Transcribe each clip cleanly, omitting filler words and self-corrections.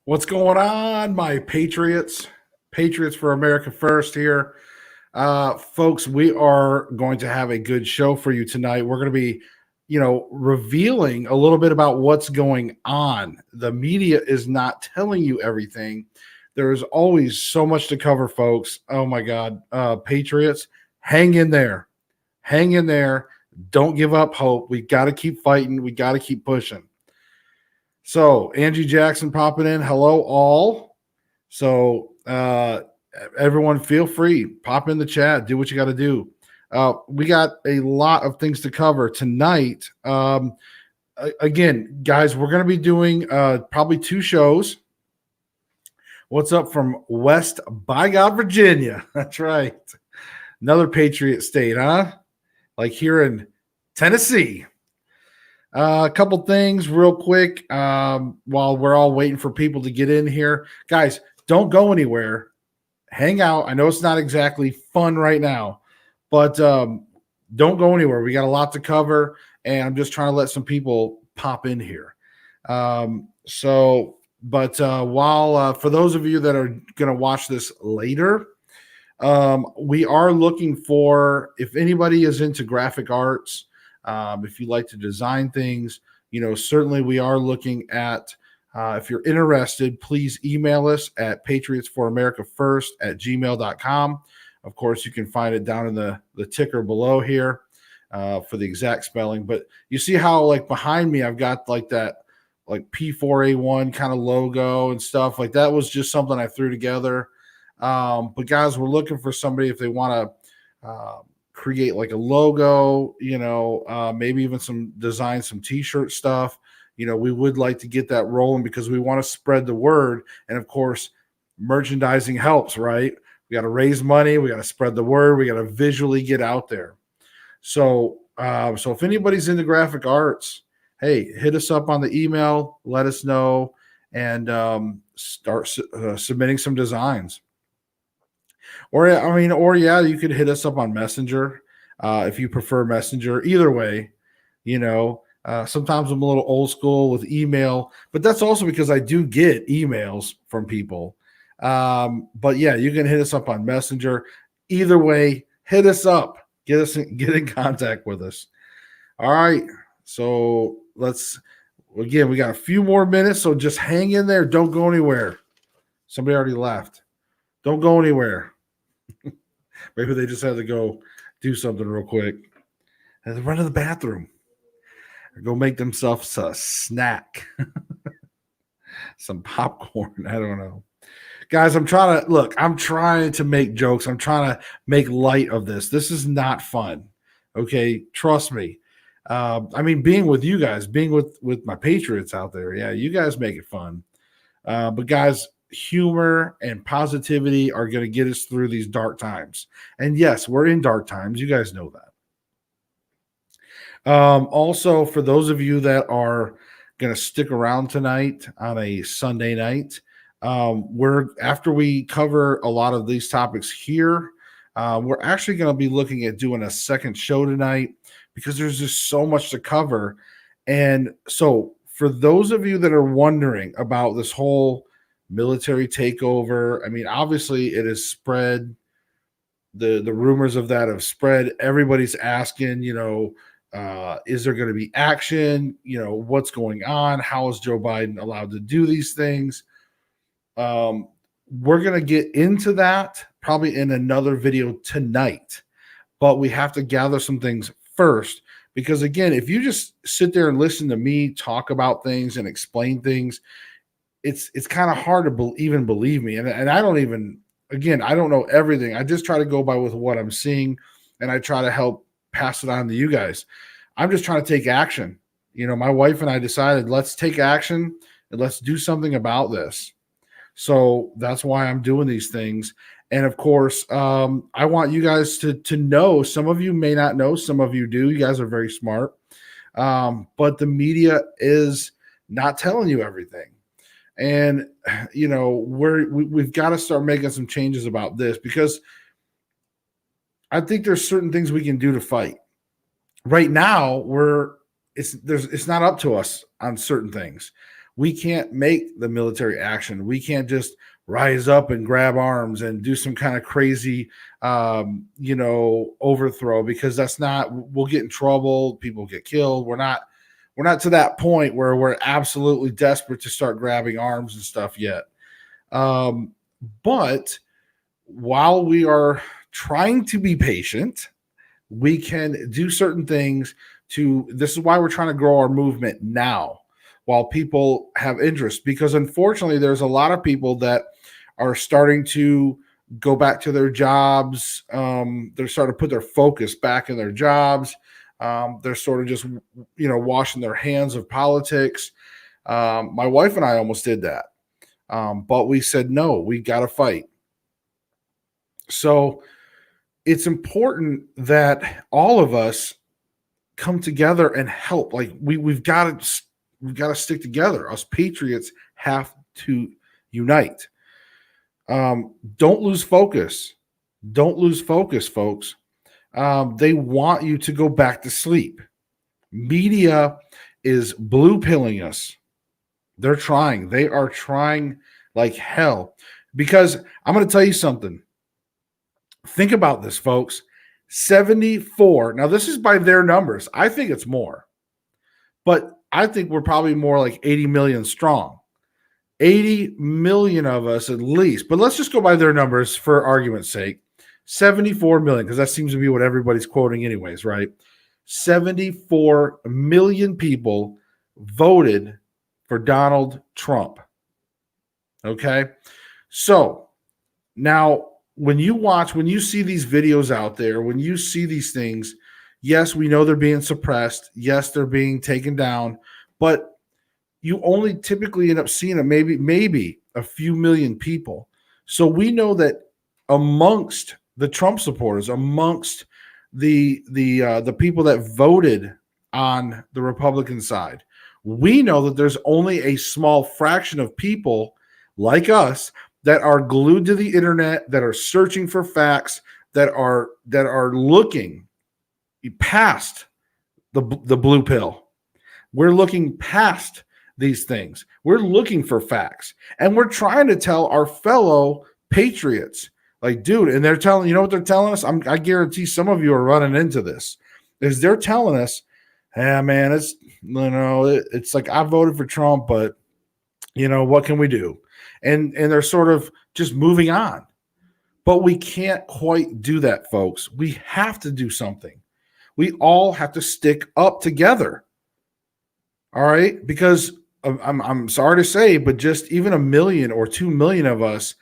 What's going on, my Patriots? Patriots for America First here. Folks, we are going to have a good show for you tonight. We're going to be, revealing a little bit about what's going on. The media is not telling you everything. There is always so much to cover, folks. Oh my God. Patriots, hang in there. Hang in there. Don't give up hope. We got to keep fighting. We got to keep pushing. So Angie Jackson popping in. Hello, all. So everyone, feel free, pop in the chat, do what you got to do. We got a lot of things to cover tonight. Again, guys, we're going to be doing probably two shows. What's up from West by God, Virginia? That's right. Another Patriot state, huh? Like here in Tennessee. A couple things real quick while we're all waiting for people to get in here. Guys, don't go anywhere. Hang out. I know it's not exactly fun right now, but don't go anywhere. We got a lot to cover, and I'm just trying to let some people pop in here. While for those of you that are going to watch this later, we are looking for, if anybody is into graphic arts, if you like to design things, certainly we are looking at, if you're interested, please email us at patriotsforamericafirst@gmail.com. Of course, you can find it down in the ticker below here for the exact spelling. But you see how, like, behind me, I've got like that, like P4A1 kind of logo and stuff. Like, that was just something I threw together. But guys, we're looking for somebody if they want to create like a logo, maybe even some t-shirt stuff. We would like to get that rolling because we want to spread the word. And of course, merchandising helps, right? We got to raise money. We got to spread the word. We got to visually get out there. So if anybody's into graphic arts, hey, hit us up on the email, let us know, and start submitting some designs. Or you could hit us up on Messenger if you prefer Messenger. Either way, sometimes I'm a little old school with email, but that's also because I do get emails from people. But yeah, you can hit us up on Messenger. Either way, hit us up. Get in contact with us. All right. So we got a few more minutes, so just hang in there. Don't go anywhere. Somebody already left. Don't go anywhere. Maybe they just had to go do something real quick. And run to the bathroom. Or go make themselves a snack. Some popcorn. I don't know. Guys, I'm trying to make jokes. I'm trying to make light of this. This is not fun. Okay? Trust me. Being with you guys, being with my Patriots out there, yeah, you guys make it fun. But guys, humor and positivity are going to get us through these dark times. And yes, we're in dark times. You guys know that. Also, for those of you that are going to stick around tonight on a Sunday night, after we cover a lot of these topics here, we're actually going to be looking at doing a second show tonight because there's just so much to cover. And so for those of you that are wondering about this whole military takeover, obviously it has spread. The rumors of that have spread. Everybody's asking, is there going to be action? What's going on? How is Joe Biden allowed to do these things? We're going to get into that probably in another video tonight, but we have to gather some things first, because again, if you just sit there and listen to me talk about things and explain things, it's kind of hard to even believe me. And I don't even, again, I don't know everything. I just try to go by with what I'm seeing, and I try to help pass it on to you guys. I'm just trying to take action. My wife and I decided, let's take action and let's do something about this. So that's why I'm doing these things. And of course, I want you guys to know. Some of you may not know, some of you do. You guys are very smart. But the media is not telling you everything. And, we've got to start making some changes about this, because I think there's certain things we can do to fight. Right now, it's not up to us on certain things. We can't make the military action. We can't just rise up and grab arms and do some kind of crazy, overthrow, because that's not. We'll get in trouble. People get killed. We're not to that point where we're absolutely desperate to start grabbing arms and stuff yet. But while we are trying to be patient, we can do certain things this is why we're trying to grow our movement now while people have interest, because unfortunately there's a lot of people that are starting to go back to their jobs. They're starting to put their focus back in their jobs. They're sort of just, washing their hands of politics. My wife and I almost did that. But we said, no, we got to fight. So it's important that all of us come together and help. Like we've got to stick together. Us patriots have to unite. Don't lose focus. Don't lose focus, folks. They want you to go back to sleep. Media is blue pilling us. They're trying. They are trying like hell. Because I'm going to tell you something. Think about this, folks. 74. Now, this is by their numbers. I think it's more. But I think we're probably more like 80 million strong. 80 million of us at least. But let's just go by their numbers for argument's sake. 74 million, because that seems to be what everybody's quoting anyways, right? 74 million people voted for Donald Trump. Okay? So, now, when you see these videos out there, when you see these things, yes, we know they're being suppressed. Yes, they're being taken down, but you only typically end up seeing maybe a few million people. So we know that amongst the Trump supporters, amongst the people that voted on the Republican side, we know that there's only a small fraction of people like us that are glued to the internet, that are searching for facts, that are looking past the blue pill. We're looking past these things. We're looking for facts, and we're trying to tell our fellow patriots, like, dude, and they're telling, you know what they're telling us? I guarantee some of you are running into this, is they're telling us, "Yeah, man, it's like I voted for Trump, but what can we do?" And they're sort of just moving on. But we can't quite do that, folks. We have to do something. We all have to stick up together. All right? Because I'm sorry to say, but just even 1 million or 2 million of us,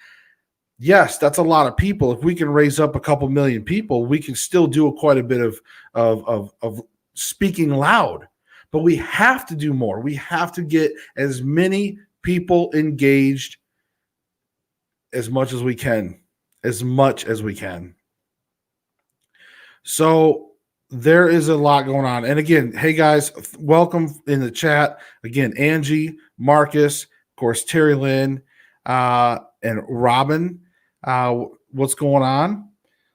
yes, that's a lot of people. If we can raise up a couple million people, we can still do quite a bit of speaking loud. But we have to do more. We have to get as many people engaged as much as we can. So there is a lot going on. And again, hey guys, welcome in the chat. Again, Angie, Marcus, of course, Terry Lynn, and Robin. What's going on?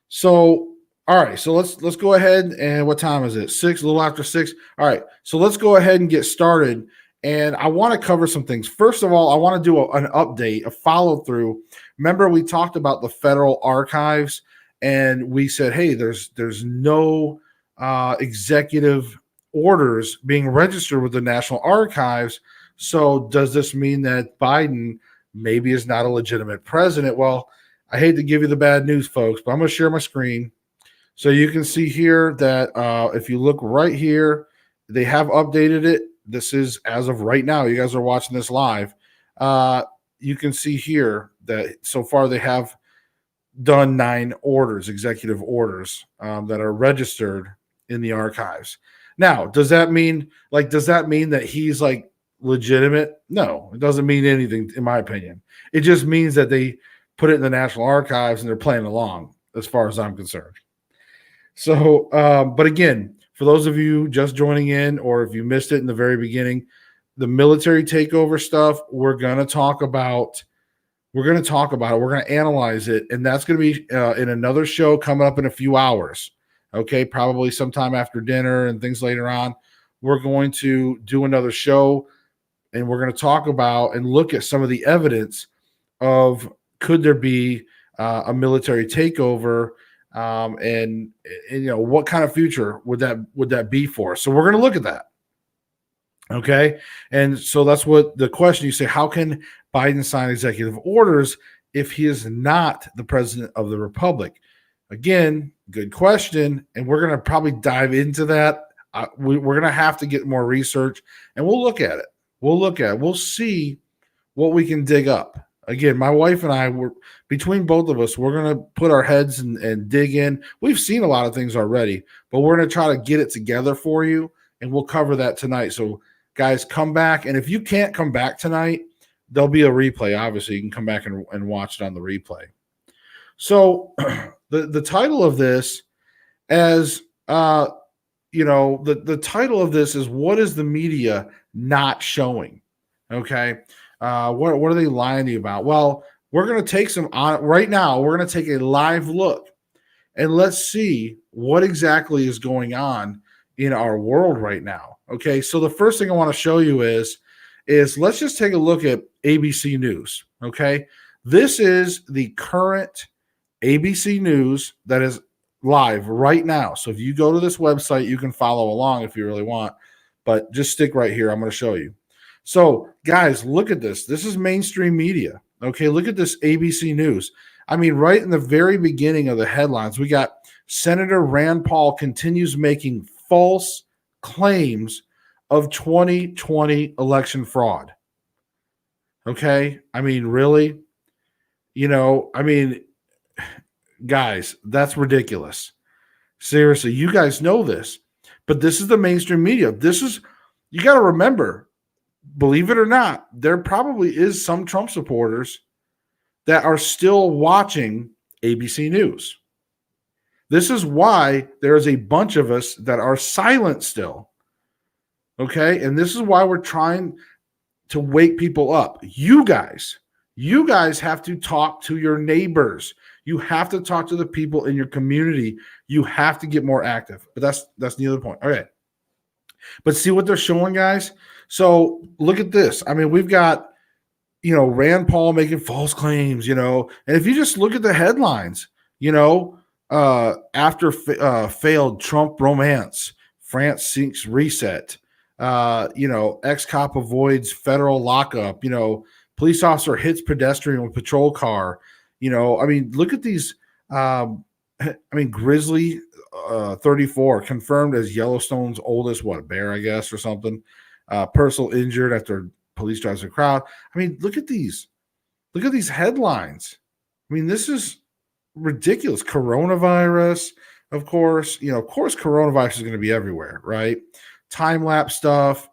So, all right. So let's go ahead, and what time is it? 6, a little after 6. All right. So let's go ahead and get started. And I want to cover some things. First of all, I want to do an update, a follow through. Remember, we talked about the federal archives, and we said, hey, there's no executive orders being registered with the National Archives. So does this mean that Biden maybe is not a legitimate president? Well, I hate to give you the bad news, folks, but I'm going to share my screen. So you can see here that if you look right here, they have updated it. This is as of right now. You guys are watching this live. You can see here that so far they have done 9 orders, executive orders, that are registered in the archives. Now, does that mean that he's like legitimate? No, it doesn't mean anything, in my opinion. It just means that they put it in the National Archives and they're playing along, as far as I'm concerned. So, but again, for those of you just joining in, or if you missed it in the very beginning, the military takeover stuff, we're going to talk about it. We're going to analyze it. And that's going to be in another show coming up in a few hours. Okay. Probably sometime after dinner and things later on. We're going to do another show and we're going to talk about and look at some of the evidence of could there be a military takeover, and what kind of future would that be for us? So we're going to look at that. Okay. And so that's what the question you say, how can Biden sign executive orders if he is not the president of the republic? Again, good question. And we're going to probably dive into that. We're going to have to get more research, and we'll look at it. We'll see what we can dig up. Again, my wife and I, between both of us, we're going to put our heads and dig in. We've seen a lot of things already, but we're going to try to get it together for you, and we'll cover that tonight. So guys, come back. And if you can't come back tonight, there'll be a replay. Obviously, you can come back and watch it on the replay. So the title of this, as the title of this is, what is the media not showing? Okay. What are they lying to you about? Well, we're going to take right now. We're going to take a live look, and let's see what exactly is going on in our world right now. Okay. So the first thing I want to show you is let's just take a look at ABC News. Okay. This is the current ABC News that is live right now. So if you go to this website, you can follow along if you really want, but just stick right here. I'm going to show you. So guys, look at this. This is mainstream media. Okay. Look at this ABC News. I mean, right in the very beginning of the headlines, we got Senator Rand Paul continues making false claims of 2020 election fraud. Okay. I mean, really? Guys, that's ridiculous. Seriously, you guys know this, but this is the mainstream media. You got to remember, believe it or not, there probably is some Trump supporters that are still watching ABC News. This is why there is a bunch of us that are silent still. Okay. And this is why we're trying to wake people up. You guys have to talk to your neighbors. You have to talk to the people in your community. You have to get more active. But that's the other point. Okay. But see what they're showing, guys? So look at this. I mean, we've got, Rand Paul making false claims, and if you just look at the headlines, after failed Trump romance, France seeks reset, ex-cop avoids federal lockup, police officer hits pedestrian with patrol car. Look at these. Grizzly 34 confirmed as Yellowstone's oldest, bear, I guess, or something. Personal injured after police drives a crowd. Look at these. Look at these headlines. This is ridiculous. Coronavirus, of course. Coronavirus is going to be everywhere, right? Time-lapse stuff.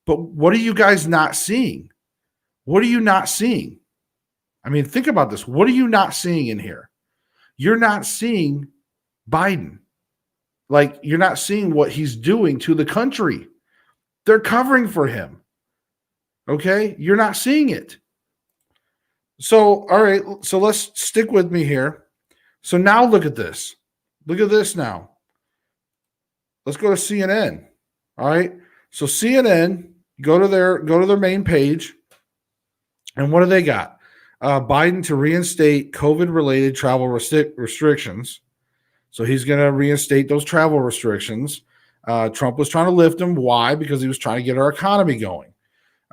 But what are you guys not seeing? What are you not seeing? Think about this. What are you not seeing in here? You're not seeing Biden. You're not seeing what he's doing to the country. They're covering for him. Okay? You're not seeing it. So, all right. So let's stick with me here. So now look at this. Look at this now. Let's go to CNN. All right. So CNN, go to their main page. And what do they got? Biden to reinstate COVID-related travel restrictions. So he's going to reinstate those travel restrictions. Trump was trying to lift them. Why? Because he was trying to get our economy going.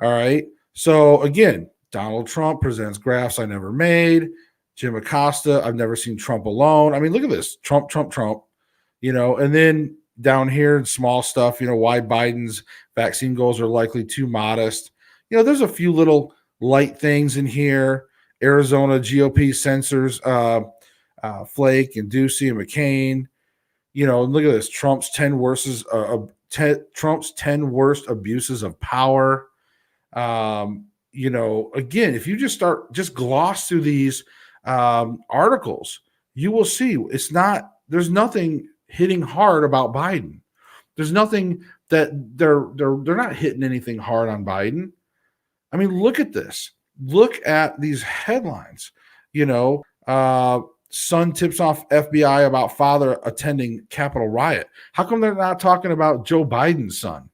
All right. So again, Donald Trump presents graphs I never made. Jim Acosta, I've never seen Trump alone. Look at this. Trump. And then down here in small stuff, why Biden's vaccine goals are likely too modest. There's a few little light things in here. Arizona GOP censors Flake and Ducey and McCain. Look at this. Trump's 10 worst abuses of power. Again, if you just gloss through these articles, you will see there's nothing hitting hard about Biden. There's nothing that they're not hitting anything hard on Biden. Look at this. Look at these headlines. Son tips off FBI about father attending Capitol riot. How come they're not talking about Joe Biden's son,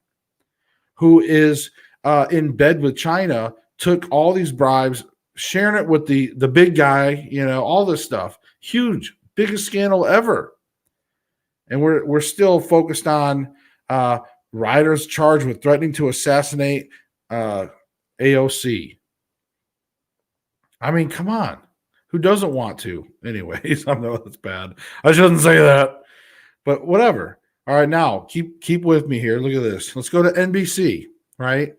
who is in bed with China, took all these bribes, sharing it with the big guy, all this stuff. Huge, biggest scandal ever. And we're still focused on riders charged with threatening to assassinate AOC. I mean, come on. Who doesn't want to? Anyways, I know that's bad. I shouldn't say that. But whatever. All right, now keep with me here. Look at this. Let's go to NBC, right?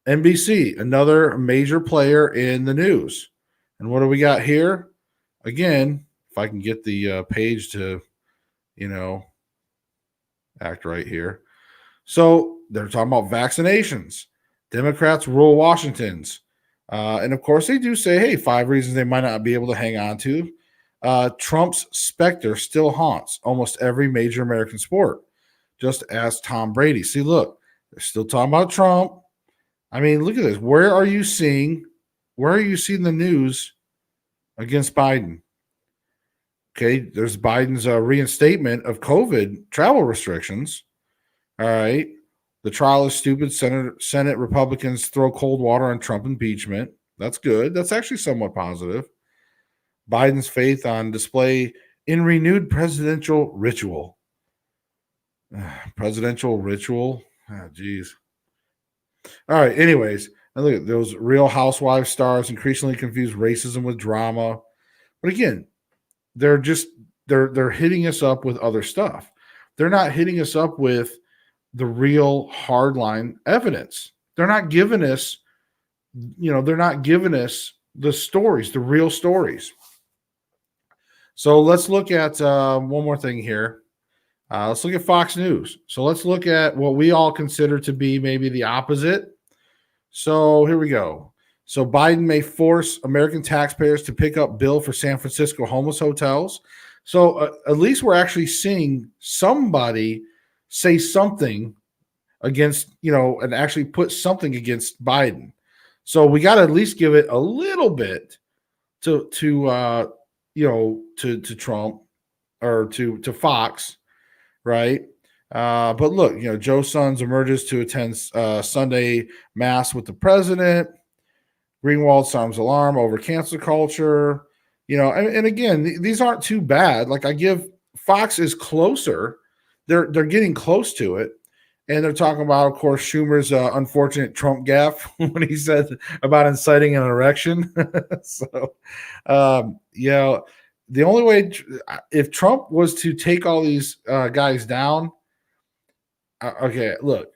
NBC, another major player in the news. And what do we got here? Again, if I can get the page to, act right here. So they're talking about vaccinations. Democrats rule Washington's. And of course, they do say, hey, 5 reasons they might not be able to hang on to. Trump's specter still haunts almost every major American sport, just as Tom Brady. See, look, they're still talking about Trump. I mean, look at this. Where are you seeing the news against Biden? Okay, there's Biden's reinstatement of COVID travel restrictions. All right. The trial is stupid. Senate Republicans throw cold water on Trump impeachment. That's good. That's actually somewhat positive. Biden's faith on display in renewed presidential ritual. Presidential ritual? Oh, geez. All right. Anyways, look at those Real Housewives stars increasingly confuse racism with drama. But again, they're hitting us up with other stuff. They're not hitting us up with the real hardline evidence. They're not giving us, the stories, the real stories. So let's look at one more thing here. Let's look at Fox News. So let's look at what we all consider to be maybe the opposite. So here we go. So Biden may force American taxpayers to pick up bill for San Francisco homeless hotels. So at least we're actually seeing somebody say something against, and actually put something against Biden. So we got to at least give it a little bit to Trump or to Fox, right? But look, Joe Sons emerges to attend Sunday mass with the president. Greenwald sounds alarm over cancel culture. And again, these aren't too bad. Like, I give Fox is closer. They're getting close to it. And they're talking about, of course, Schumer's unfortunate Trump gaffe when he said about inciting an erection. So, the only way, if Trump was to take all these guys down, okay, look,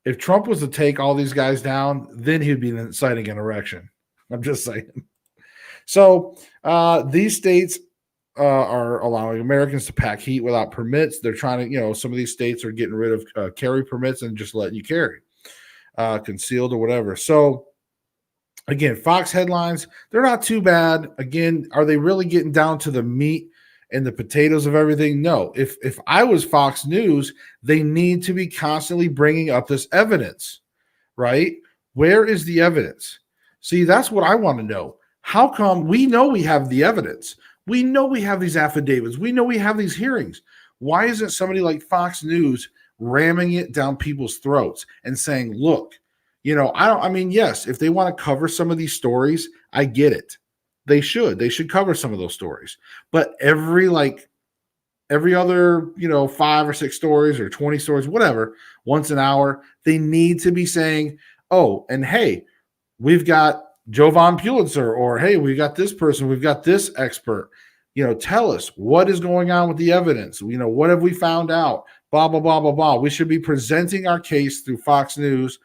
if Trump was to take all these guys down, then he'd be inciting an erection. I'm just saying. So these states are allowing Americans to pack heat without permits. They're trying to, some of these states are getting rid of carry permits and just letting you carry concealed or whatever. So again, Fox headlines, they're not too bad. Again, are they really getting down to the meat and the potatoes of everything? No. If I was Fox News, they need to be constantly bringing up this evidence, right? Where is the evidence? See, that's what I want to know. How come we know we have the evidence? We know we have these affidavits. We know we have these hearings. Why isn't somebody like Fox News ramming it down people's throats and saying, look, yes, if they want to cover some of these stories, I get it. They should cover some of those stories. But every other, 5 or 6 stories or 20 stories, whatever, once an hour, they need to be saying, oh, and hey, we've got Jovan Pulitzer, or hey, we got this person, we've got this expert. Tell us what is going on with the evidence. What have we found out? Blah, blah, blah, blah, blah. We should be presenting our case through Fox News,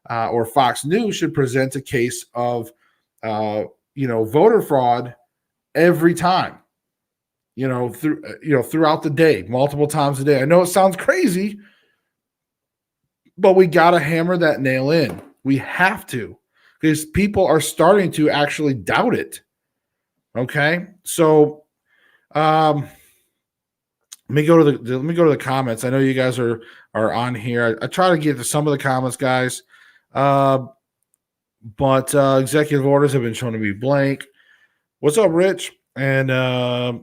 or Fox News should present a case of, voter fraud every time, throughout the day, multiple times a day. I know it sounds crazy, but we got to hammer that nail in. We have to, because people are starting to actually doubt it. Okay. So, let me go to the comments. I know you guys are on here. I try to get to some of the comments, guys. But executive orders have been shown to be blank. What's up, Rich? And I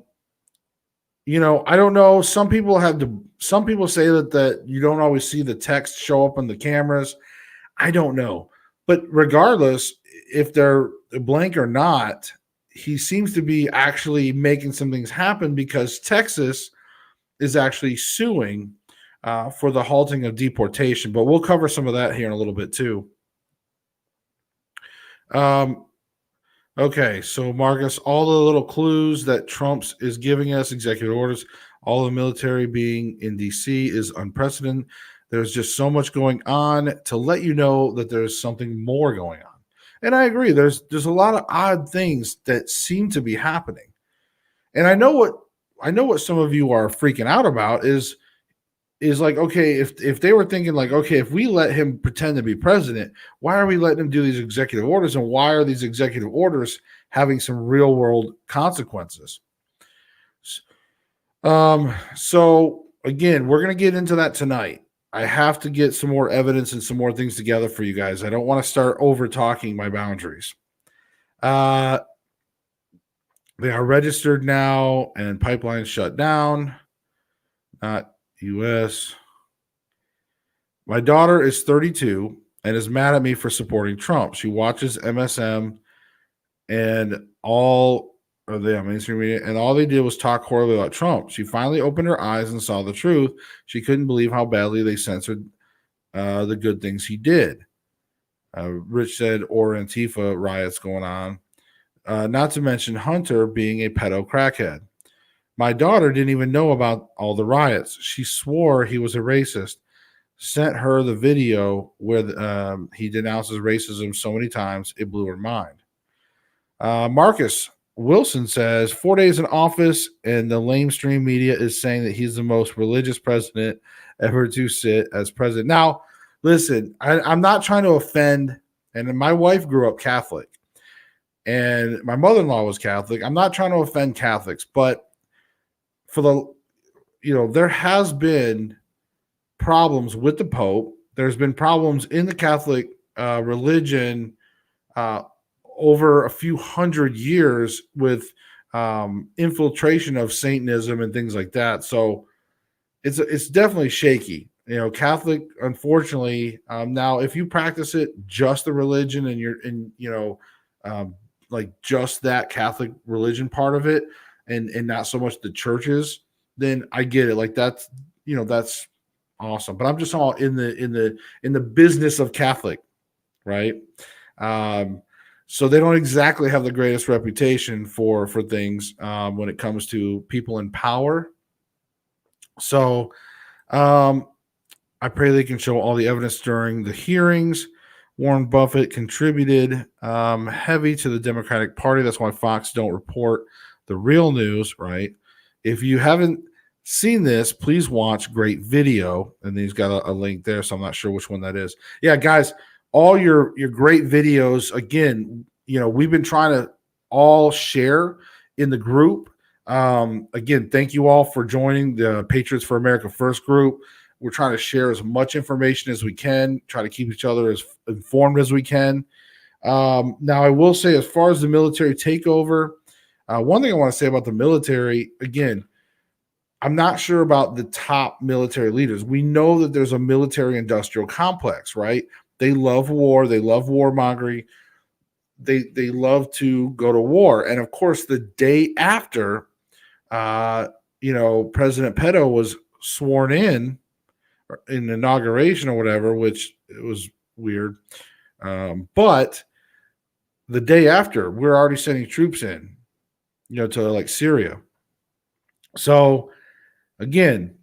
don't know. Some people say that you don't always see the text show up on the cameras. I don't know. But regardless, if they're blank or not, he seems to be actually making some things happen because Texas is actually suing for the halting of deportation. But we'll cover some of that here in a little bit too. Okay, so Marcus, all the little clues that Trump's is giving us, executive orders, all the military being in DC is unprecedented. There's just so much going on to let you know that there's something more going on. And I agree, there's a lot of odd things that seem to be happening. And I know what some of you are freaking out about is like, okay, if they were thinking like, okay, if we let him pretend to be president, why are we letting him do these executive orders, and why are these executive orders having some real world consequences? So again, we're going to get into that tonight. I have to get some more evidence and some more things together for you guys. I don't want to start over talking my boundaries. They are registered now, and pipelines shut down. Not U.S. My daughter is 32 and is mad at me for supporting Trump. She watches MSM and all of the mainstream media, and all they did was talk horribly about Trump. She finally opened her eyes and saw the truth. She couldn't believe how badly they censored the good things he did. Rich said, or Antifa riots going on. Not to mention Hunter being a pedo crackhead. My daughter didn't even know about all the riots. She swore he was a racist. Sent her the video where he denounces racism so many times, it blew her mind. Marcus Wilson says 4 days in office, and the lamestream media is saying that he's the most religious president ever to sit as president. Now, listen, I'm not trying to offend, and my wife grew up Catholic, and my mother-in-law was Catholic. I'm not trying to offend Catholics, but there has been problems with the Pope. There's been problems in the Catholic religion over a few hundred years with infiltration of Satanism and things like that. So it's definitely shaky. Catholic, unfortunately, now if you practice it, just the religion, and you're in, like just that Catholic religion part of it, and not so much the churches, then I get it. Like that's awesome. But I'm just all in the business of Catholic, right? So they don't exactly have the greatest reputation for things when it comes to people in power. So I pray they can show all the evidence during the hearings. Warren Buffett contributed heavy to the Democratic Party. That's why Fox don't report the real news, right? If you haven't seen this, please watch Great Video. And he's got a link there, so I'm not sure which one that is. Yeah, guys, all your great videos. Again, we've been trying to all share in the group. Again, thank you all for joining the Patriots for America First group. We're trying to share as much information as we can, try to keep each other as informed as we can. Now, I will say, as far as the military takeover, one thing I want to say about the military, again, I'm not sure about the top military leaders. We know that there's a military industrial complex, right? They love war. They love warmongering. They love to go to war. And of course, the day after, President Petto was sworn in inauguration or whatever, which it was weird. But the day after, we're already sending troops in, to like Syria. So again,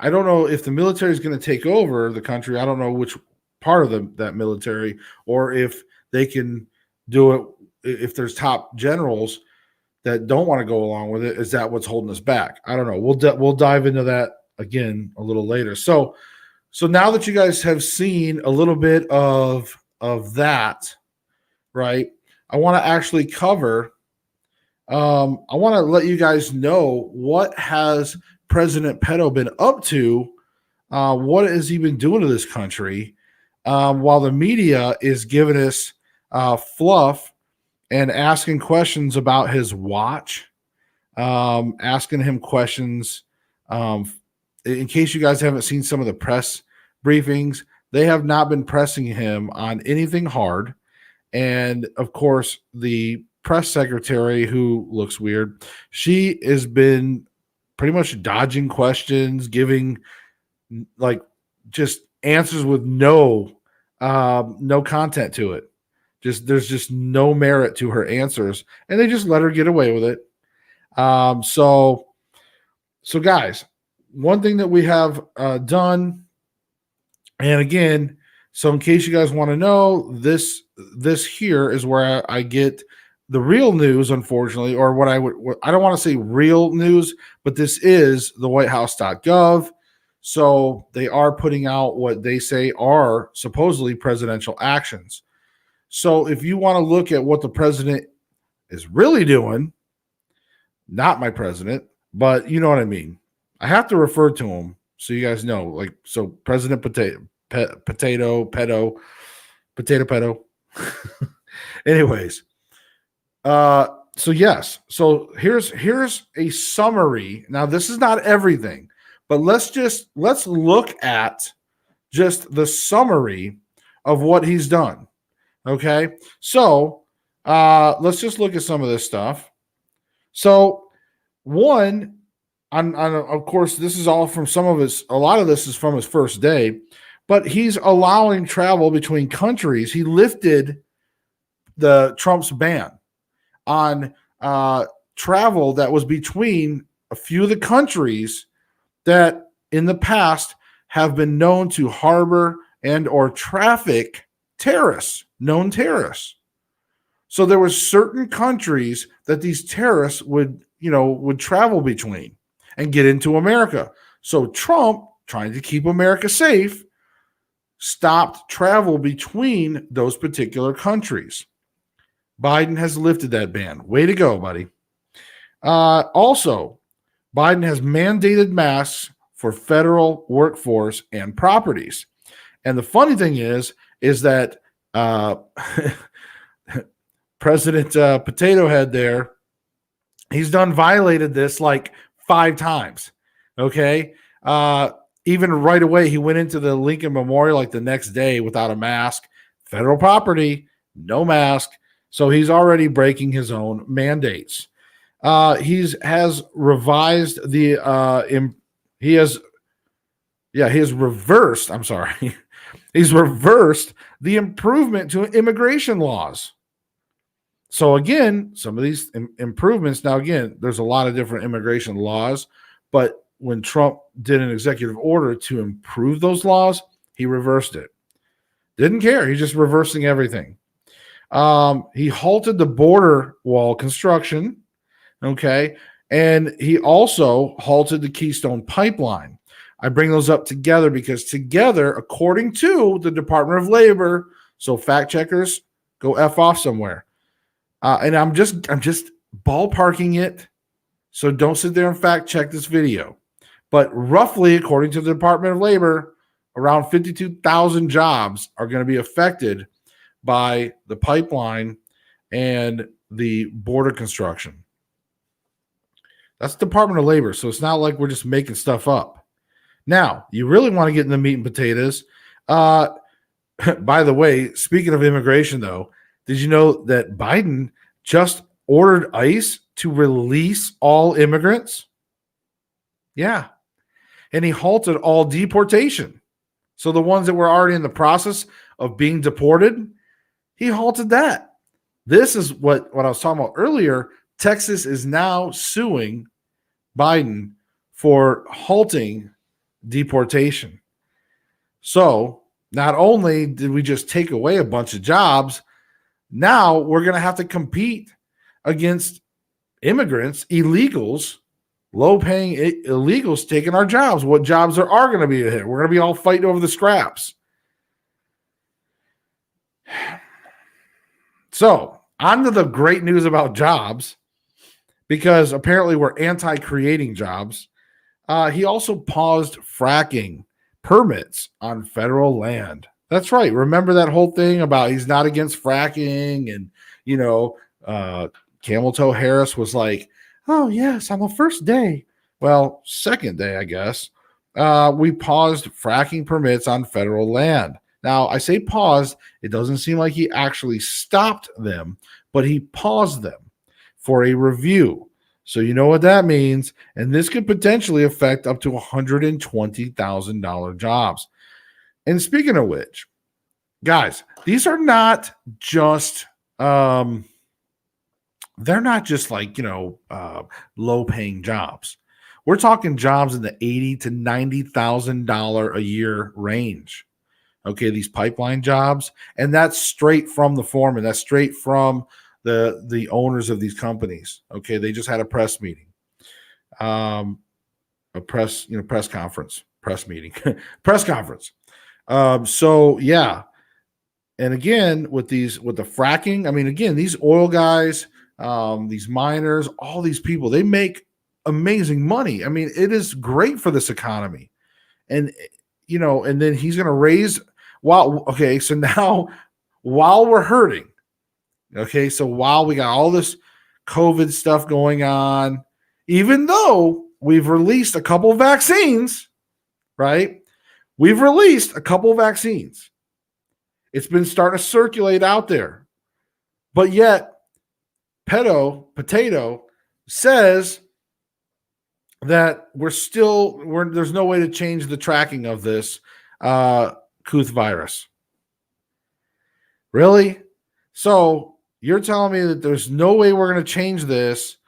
I don't know if the military is going to take over the country. I don't know which part of that military, or if they can do it. If there's top generals that don't want to go along with it, is that what's holding us back? I don't know. We'll dive into that again a little later. So now that you guys have seen a little bit of that, right? I want to actually cover. I want to let you guys know what has President Petto been up to. What has he been doing to this country? While the media is giving us fluff and asking questions about his watch, asking him questions. In case you guys haven't seen some of the press briefings, they have not been pressing him on anything hard. And of course, the press secretary, who looks weird, she has been pretty much dodging questions, giving like just answers with no content to it. There's just no merit to her answers, and they just let her get away with it. So guys, one thing that we have done, and again, so in case you guys want to know, this here is where I get the real news, unfortunately, or what I don't want to say real news, but this is the whitehouse.gov. So they are putting out what they say are supposedly presidential actions. So if you want to look at what the president is really doing, not my president, but you know what I mean. I have to refer to him so you guys know. Like, so President Potato Pedo. Anyways, so yes. So here's a summary. Now, this is not everything, but let's look at just the summary of what he's done. Okay. So let's just look at some of this stuff. So one, of course, this is all from a lot of this is from his first day, but he's allowing travel between countries. He lifted Trump's ban on travel that was between a few of the countries that in the past have been known to harbor and or traffic terrorists, known terrorists. So there were certain countries that these terrorists would travel between and get into America. So Trump, trying to keep America safe, stopped travel between those particular countries. Biden has lifted that ban. Way to go, buddy. Also, Biden has mandated masks for federal workforce and properties. And the funny thing is that President Potato Head there, he's violated this like 5 times. Okay. Even right away, he went into the Lincoln Memorial like the next day without a mask. Federal property, no mask. So he's already breaking his own mandates. Has revised the he has reversed. I'm sorry. He's reversed the improvement to immigration laws. So again, some of these improvements. Now, again, there's a lot of different immigration laws, but when Trump did an executive order to improve those laws, he reversed it. Didn't care. He's just reversing everything. He halted the border wall construction. Okay. And he also halted the Keystone Pipeline. I bring those up together because together, according to the Department of Labor, so fact checkers, go F off somewhere. And I'm just ballparking it. So don't sit there and fact check this video. But roughly, according to the Department of Labor, around 52,000 jobs are going to be affected by the pipeline and the border construction. That's the Department of Labor. So it's not like we're just making stuff up. Now, you really want to get in the meat and potatoes. By the way, speaking of immigration, though, did you know that Biden just ordered ICE to release all immigrants? Yeah. And he halted all deportation. So the ones that were already in the process of being deported, he halted that. This is what I was talking about earlier. Texas is now suing Biden for halting deportation. So not only did we just take away a bunch of jobs, now we're going to have to compete against immigrants, illegals, low-paying illegals taking our jobs. What jobs there are going to be here? We're going to be all fighting over the scraps. So on to the great news about jobs, because apparently we're anti-creating jobs. He also paused fracking permits on federal land. That's right. Remember that whole thing about he's not against fracking, and Camel Toe Harris was like, "Oh yes, on the first day." Well, second day, I guess, we paused fracking permits on federal land. Now, I say paused. It doesn't seem like he actually stopped them, but he paused them for a review. So you know what that means. And this could potentially affect up to $120,000 jobs. And speaking of which, guys, these are not just they're not just like, low paying jobs. We're talking jobs in the $80,000 to $90,000 a year range. Okay, these pipeline jobs, and that's straight from the foreman. That's straight from the owners of these companies. Okay, they just had a press meeting, a press conference, press meeting, press conference. So yeah, and again with the fracking, I mean, again, these oil guys, these miners, all these people, they make amazing money. I mean, it is great for this economy, and and then he's going to raise. So now while we're hurting, okay, so while we got all this COVID stuff going on, even though we've released a couple of vaccines, right? We've released a couple of vaccines. It's been starting to circulate out there. But yet, Potato says that there's no way to change the tracking of this Couth virus. Really? So you're telling me that there's no way we're going to change this,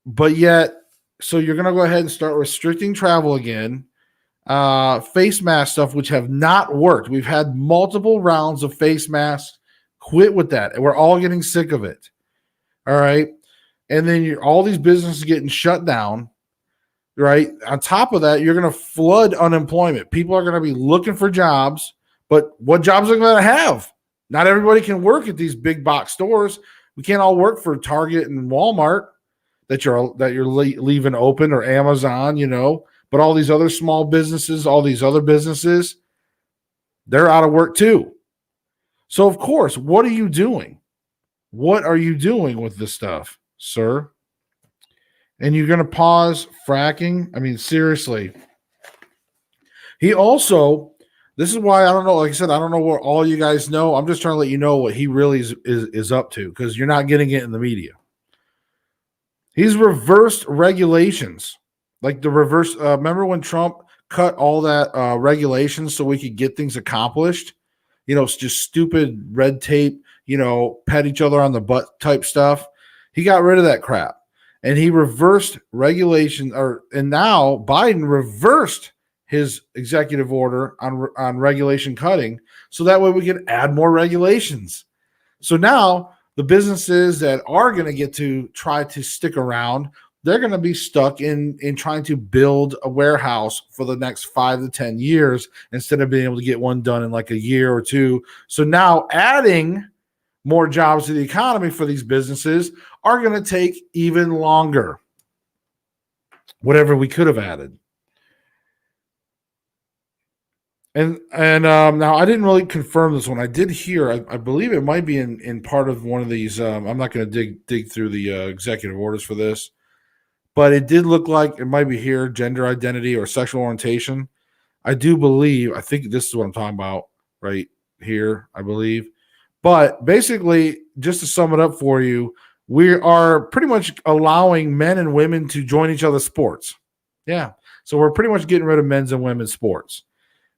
but yet, so you're going to go ahead and start restricting travel again, face mask stuff, which have not worked. We've had multiple rounds of face masks. Quit with that. And we're all getting sick of it. All right. And then all these businesses getting shut down. Right. On top of that, you're going to flood unemployment. People are going to be looking for jobs, but what jobs are they going to have? Not everybody can work at these big box stores. We can't all work for Target and Walmart that you're leaving open, or Amazon, but all these other small businesses, all these other businesses, they're out of work too. So of course, what are you doing? What are you doing with this stuff, sir? And you're going to pause fracking? I mean, seriously. He also, this is why I don't know, like I said, I don't know what all you guys know. I'm just trying to let you know what he really is up to, because you're not getting it in the media. He's reversed regulations. Like the reverse, remember when Trump cut all that regulations so we could get things accomplished? It's just stupid red tape, pat each other on the butt type stuff. He got rid of that crap. And he reversed regulation, and now Biden reversed his executive order on regulation cutting, so that way we can add more regulations. So now the businesses that are going to get to try to stick around, they're going to be stuck in trying to build a warehouse for the next 5 to 10 years instead of being able to get one done in like a year or two. So now adding more jobs to the economy for these businesses are going to take even longer. Whatever we could have added. And now I didn't really confirm this one. I did hear, I believe it might be in part of one of these. I'm not going to dig through the executive orders for this, but it did look like it might be here, gender identity or sexual orientation. I think this is what I'm talking about right here, I believe. But basically, just to sum it up for you, we are pretty much allowing men and women to join each other's sports. Yeah. So we're pretty much getting rid of men's and women's sports.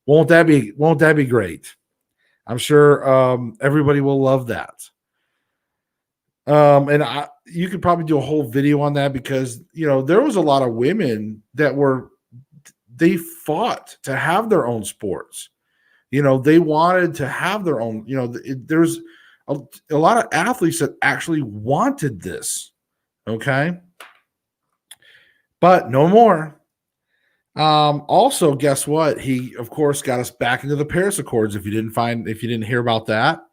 Won't that be great? I'm sure everybody will love that. And you could probably do a whole video on that, because there was a lot of women that they fought to have their own sports. They wanted to have their own. There's a lot of athletes that actually wanted this. Okay, but no more. Also, guess what? He, of course, got us back into the Paris Accords. If you didn't hear about that,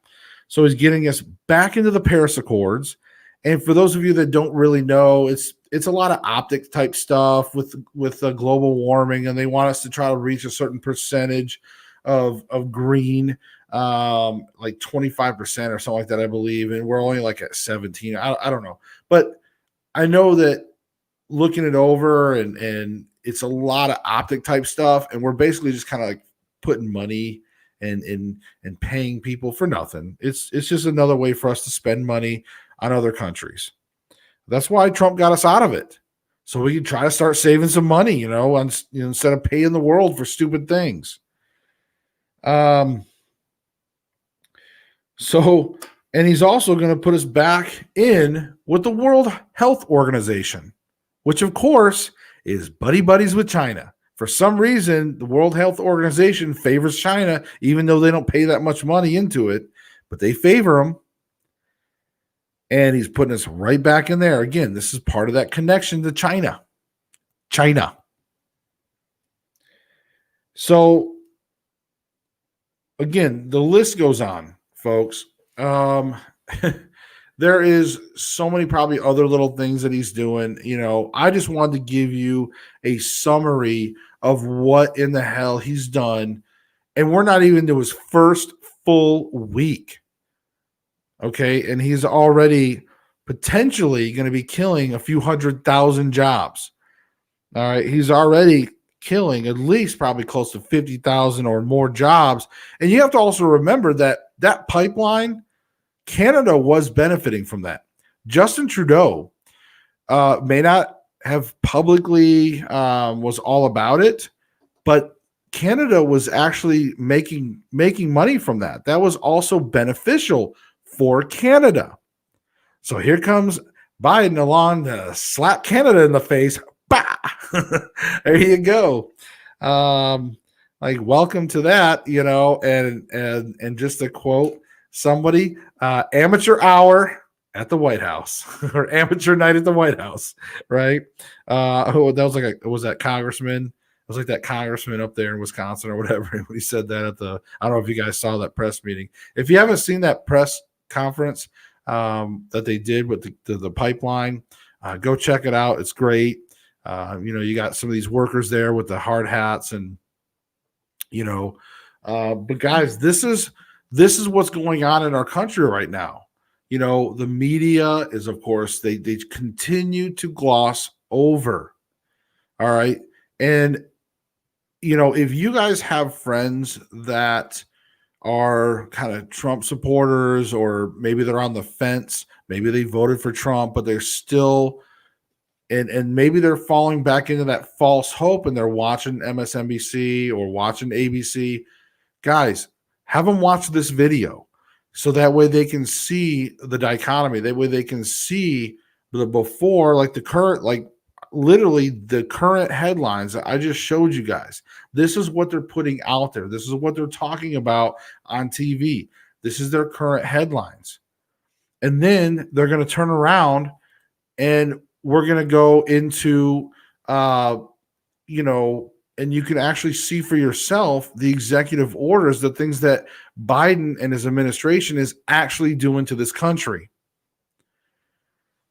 so he's getting us back into the Paris Accords. And for those of you that don't really know, it's a lot of optic type stuff with global warming, and they want us to try to reach a certain percentage of green, like 25% or something like that, I believe, and we're only like at 17. I don't know, but I know that looking it over and it's a lot of optic type stuff, and we're basically just kind of like putting money and paying people for nothing. It's just another way for us to spend money on other countries. That's why Trump got us out of it, so we can try to start saving some money, instead of paying the world for stupid things. So, and he's also going to put us back in with the World Health Organization, which of course is buddy buddies with China. For some reason, the World Health Organization favors China, even though they don't pay that much money into it, but they favor them. And he's putting us right back in there. Again, this is part of that connection to China. So, again, the list goes on, folks. There is so many probably other little things that he's doing. I just wanted to give you a summary of what in the hell he's done. And we're not even to his first full week. Okay. And he's already potentially going to be killing a few 100,000 jobs. All right. He's already killing at least probably close to 50,000 or more jobs. And you have to also remember that pipeline, Canada was benefiting from that. Justin Trudeau may not have publicly was all about it, but Canada was actually making money from that. That was also beneficial for Canada. So here comes Biden along to slap Canada in the face. Bah! There you go. Welcome to that, and just to quote somebody, amateur hour at the White House or amateur night at the White House, right? That was that congressman. It was like that congressman up there in Wisconsin or whatever. When he said that I don't know if you guys saw that press meeting. If you haven't seen that press conference that they did with the pipeline, go check it out. It's great. You got some of these workers there with the hard hats and, but guys, this is what's going on in our country right now. The media is, of course, they continue to gloss over. All right. And, if you guys have friends that are kind of Trump supporters, or maybe they're on the fence, maybe they voted for Trump, but they're still, and maybe they're falling back into that false hope and they're watching MSNBC or watching ABC, guys, have them watch this video so that way they can see the dichotomy. That way they can see the before, like the current, literally the current headlines that I just showed you guys. This is what they're putting out there. This is what they're talking about on TV. This is their current headlines. And then they're going to turn around and we're going to go into, and you can actually see for yourself the executive orders, the things that Biden and his administration is actually doing to this country.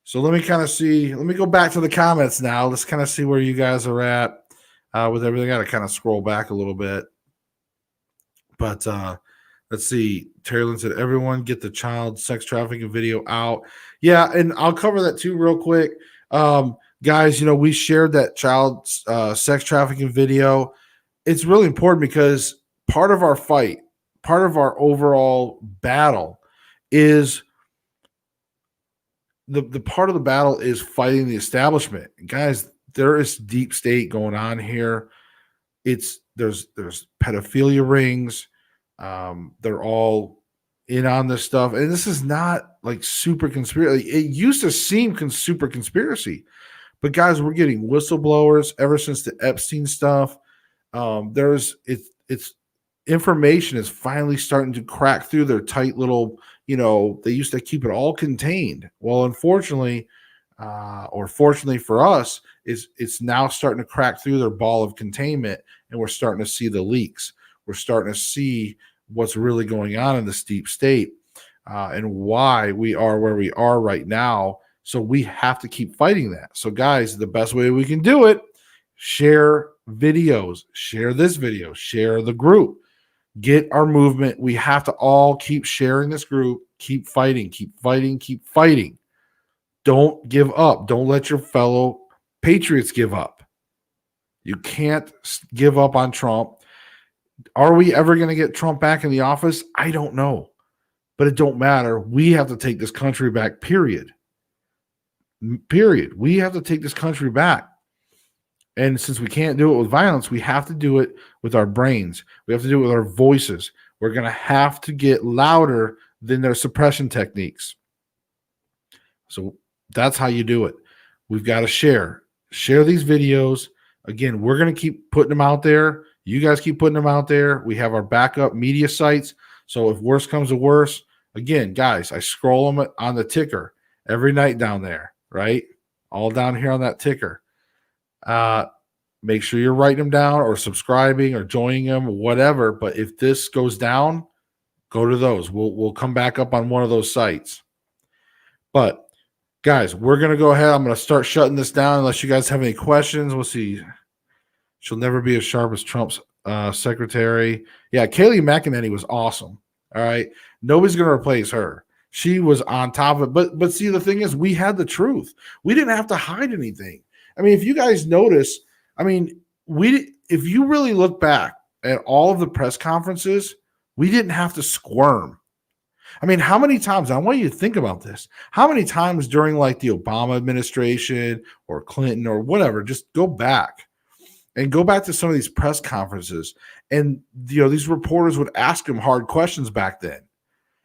So let me go back to the comments now. Let's kind of see where you guys are at with everything. I got to kind of scroll back a little bit. But let's see. Terry Lynn said, everyone get the child sex trafficking video out. Yeah, and I'll cover that too real quick. Guys, we shared that child sex trafficking video. It's really important because part of our fight, part of our overall battle is the part of the battle is fighting the establishment. Guys, there is deep state going on here. There's pedophilia rings. They're all in on this stuff. And this is not like super conspiracy. It used to seem super conspiracy. But guys, we're getting whistleblowers ever since the Epstein stuff. It's information is finally starting to crack through their tight little, they used to keep it all contained. Well, unfortunately, or fortunately for us, it's now starting to crack through their ball of containment, and we're starting to see the leaks. We're starting to see what's really going on in this deep state and why we are where we are right now. So we have to keep fighting that. So guys, the best way we can do it, share videos, share this video, share the group, get our movement. We have to all keep sharing this group, keep fighting, keep fighting, keep fighting. Don't give up. Don't let your fellow patriots give up. You can't give up on Trump. Are we ever going to get Trump back in the office? I don't know, but it don't matter. We have to take this country back, period. Period. We have to take this country back. And since we can't do it with violence, we have to do it with our brains. We have to do it with our voices. We're going to have to get louder than their suppression techniques. So that's how you do it. We've got to share these videos. Again, we're going to keep putting them out there. You guys keep putting them out there. We have our backup media sites. So if worse comes to worse, again, guys, I scroll them on the ticker every night down there, right? All down here on that ticker. Make sure you're writing them down or subscribing or joining them, whatever. But if this goes down, go to those. We'll come back up on one of those sites. But guys, we're going to go ahead. I'm going to start shutting this down unless you guys have any questions. We'll see. She'll never be as sharp as Trump's secretary. Yeah, Kayleigh McEnany was awesome. All right. Nobody's going to replace her. She was on top of it. But see, the thing is, we had the truth. We didn't have to hide anything. I mean, if you guys notice, I mean, if you really look back at all of the press conferences, we didn't have to squirm. I mean, how many times, I want you to think about this, how many times during like the Obama administration or Clinton or whatever, just go back to some of these press conferences, and these reporters would ask them hard questions back then.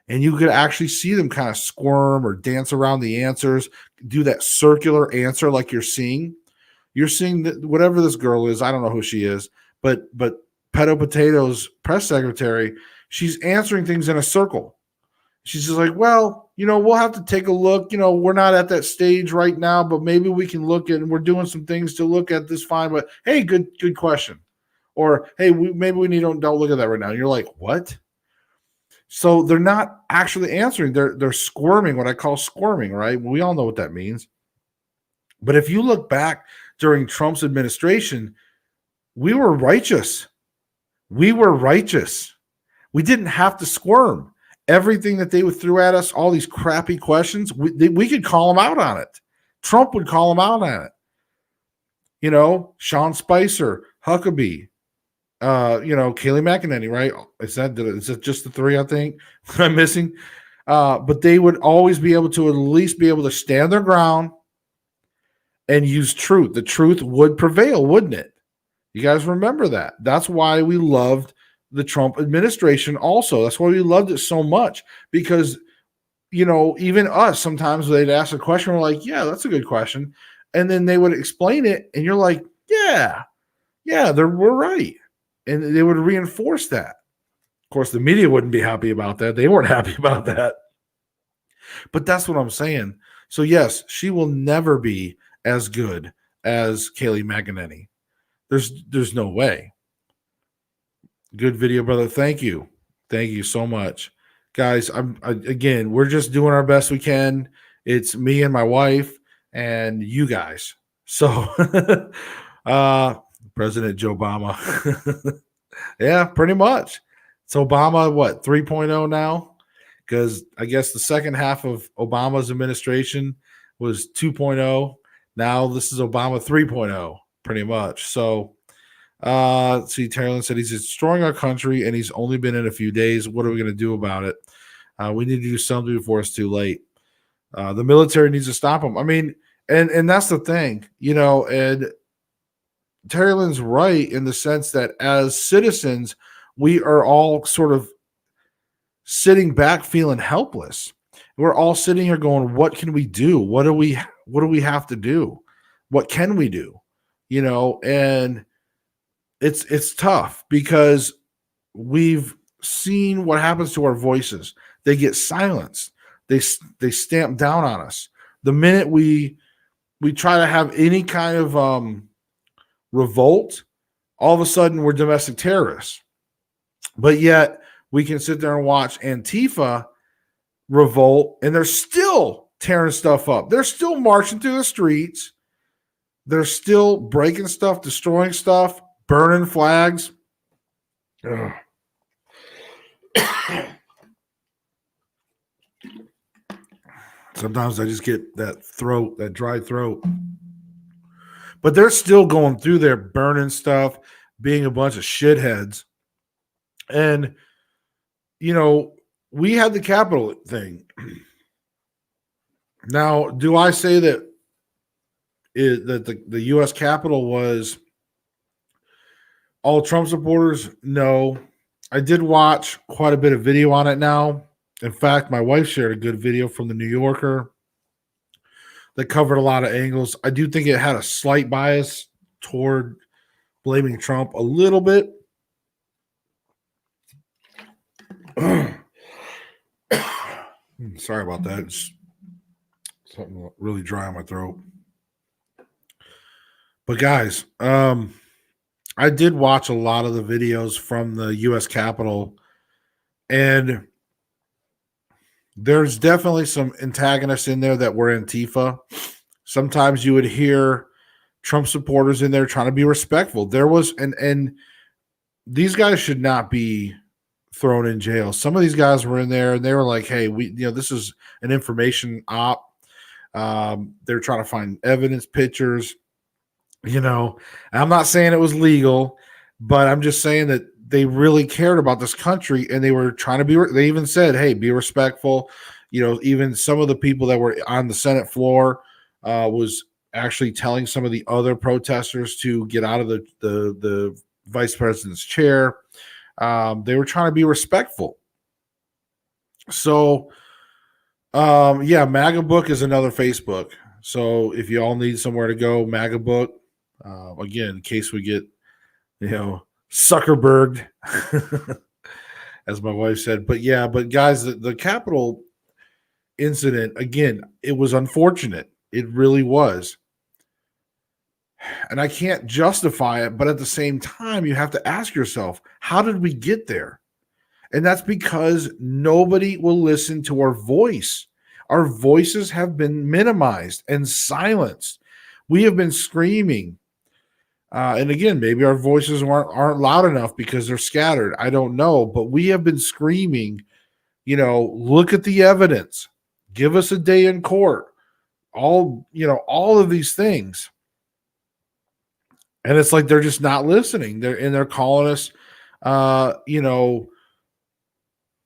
And you could actually see them kind of squirm or dance around the answers, do that circular answer like you're seeing. You're seeing that whatever this girl is, I don't know who she is, but Pedo Potato's press secretary, she's answering things in a circle. She's just like, well, we'll have to take a look. We're not at that stage right now, but maybe we can look at, and we're doing some things to look at this fine. But hey, good question. Or hey, maybe we don't look at that right now. And you're like, what? So they're not actually answering. They're squirming, what I call squirming, right? We all know what that means. But if you look back during Trump's administration, we were righteous. We were righteous. We didn't have to squirm. Everything that they would throw at us, all these crappy questions, we could call them out on it. Trump would call them out on it. Sean Spicer, Huckabee, Kayleigh McEnany, right? Is that just the three, I think, I'm missing? But they would always be able to at least be able to stand their ground and use truth. The truth would prevail, wouldn't it? You guys remember that. That's why we loved the Trump administration also. That's why we loved it so much, because, even us, sometimes they'd ask a question, we're like, yeah, that's a good question. And then they would explain it, and you're like, yeah, we're right. And they would reinforce that. Of course, the media wouldn't be happy about that. They weren't happy about that. But that's what I'm saying. So, yes, she will never be as good as Kayleigh McEnany. There's no way. Good video, brother. Thank you. Thank you so much. Guys, again, we're just doing our best we can. It's me and my wife and you guys. So, President Joe Obama. Yeah, pretty much. It's Obama, 3.0 now? Because I guess the second half of Obama's administration was 2.0. Now this is Obama 3.0, pretty much. So, see, Terrell said he's destroying our country and he's only been in a few days. What are we going to do about it? We need to do something before it's too late. The military needs to stop him. I mean, and that's the thing, and Terry Lynn's right in the sense that as citizens, we are all sort of sitting back feeling helpless. We're all sitting here going, what can we do? What do we have to do? What can we do? And it's tough because we've seen what happens to our voices. They get silenced. They stamp down on us. The minute we try to have any kind of revolt, all of a sudden we're domestic terrorists. But yet we can sit there and watch Antifa revolt, and they're still tearing stuff up. They're still marching through the streets. They're still breaking stuff, destroying stuff, burning flags. Sometimes I just get that dry throat. But they're still going through there, burning stuff, being a bunch of shitheads. And, you know, we had the Capitol thing. Now, do I say that the U.S. Capitol was all Trump supporters? No. I did watch quite a bit of video on it now. In fact, my wife shared a good video from the New Yorker that covered a lot of angles. I do think it had a slight bias toward blaming Trump a little bit. Sorry about that. It's something really dry on my throat. But guys, I did watch a lot of the videos from the U.S. Capitol, and there's definitely some antagonists in there that were Antifa. Sometimes you would hear Trump supporters in there trying to be respectful. There was, and these guys should not be thrown in jail. Some of these guys were in there and they were like, hey, this is an information op. They're trying to find evidence, pictures, I'm not saying it was legal, but I'm just saying that they really cared about this country and they were trying to they even said, hey, be respectful. Even some of the people that were on the Senate floor was actually telling some of the other protesters to get out of the vice president's chair. They were trying to be respectful. So, MAGA Book is another Facebook. So if you all need somewhere to go, MAGA Book. Again, in case we get, Zuckerberg, as my wife said. But guys, the Capitol incident, again, it was unfortunate. It really was. And I can't justify it, but at the same time, you have to ask yourself, how did we get there? And that's because nobody will listen to our voice. Our voices have been minimized and silenced. We have been screaming. And again, maybe our voices aren't loud enough because they're scattered. I don't know. But we have been screaming, look at the evidence. Give us a day in court. All of these things. And it's like they're just not listening. They're calling us,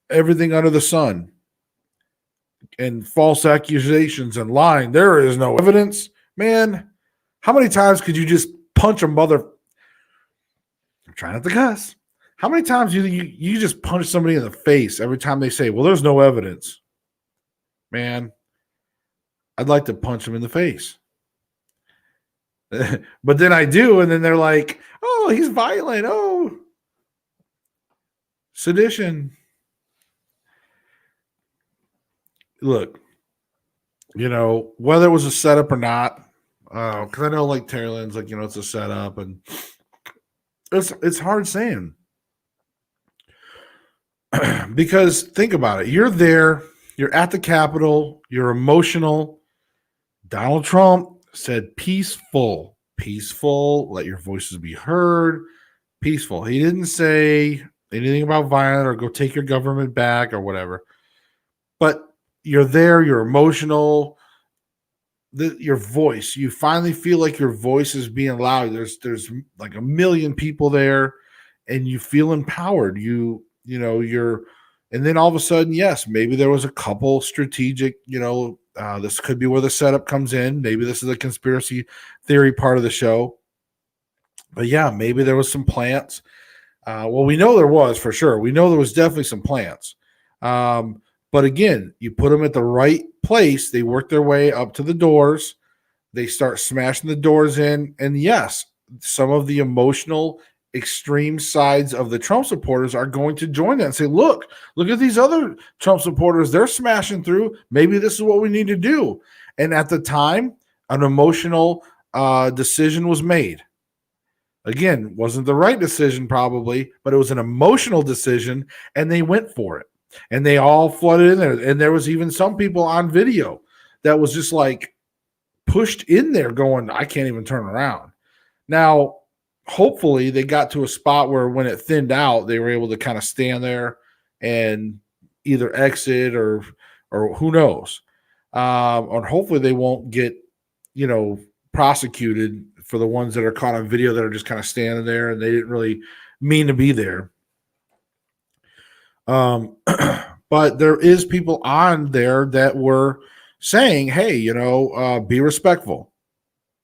everything under the sun and false accusations and lying. There is no evidence. Man, how many times could you just punch a mother? I'm trying not to cuss. How many times you just punch somebody in the face every time they say, well, there's no evidence? Man, I'd like to punch them in the face. But then I do, and then they're like, oh, he's violent. Oh, sedition. Look, whether it was a setup or not, because I know like Terry Lynn's like, it's a setup, and it's hard saying. Because think about it. You're there, you're at the Capitol, you're emotional. Donald Trump said peaceful, let your voices be heard, peaceful. He didn't say anything about violent or go take your government back or whatever. But you're there, you're emotional. Your voice, you finally feel like your voice is being loud. There's like a million people there, and you feel empowered. You're, and then all of a sudden, yes, maybe there was a couple strategic, this could be where the setup comes in. Maybe this is a conspiracy theory part of the show. But yeah, maybe there was some plants. Well, we know there was for sure. We know there was definitely some plants. But again, you put them at the right place. They work their way up to the doors. They start smashing the doors in. And yes, some of the emotional extreme sides of the Trump supporters are going to join that and say, look at these other Trump supporters. They're smashing through. Maybe this is what we need to do. And at the time, an emotional decision was made. Again, wasn't the right decision probably, but it was an emotional decision, and they went for it. And they all flooded in there. And there was even some people on video that was just like pushed in there going, I can't even turn around. Now, hopefully they got to a spot where when it thinned out, they were able to kind of stand there and either exit or who knows. Or hopefully they won't get, prosecuted for the ones that are caught on video that are just kind of standing there and they didn't really mean to be there. But there is people on there that were saying, hey, be respectful.